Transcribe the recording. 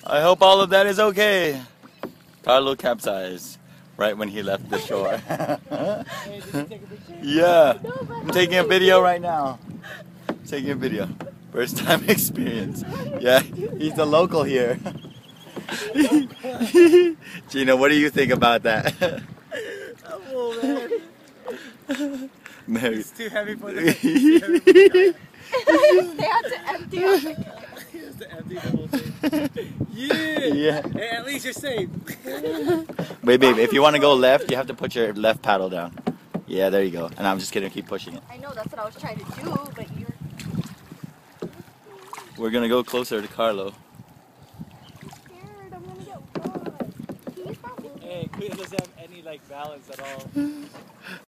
I hope all of that is okay. Carlo capsized right when he left the shore. Hey, did you take a picture? Yeah, I'm taking a video right now. Taking a video. First time experience. Yeah, he's a local here. Gina, what do you think about that? Oh man. Mary. It's too heavy for the kayak. They had to empty out the kayak. He has to empty the whole thing. Yeah! Yeah. Hey, at least you're safe. Wait, babe, if you want to go left, you have to put your left paddle down. Yeah, there you go. And I'm just gonna keep pushing it. I know that's what I was trying to do, but you're... We're gonna go closer to Carlo. I'm scared. I'm gonna get wet. He's probably... Hey, Kuya doesn't have any like balance at all.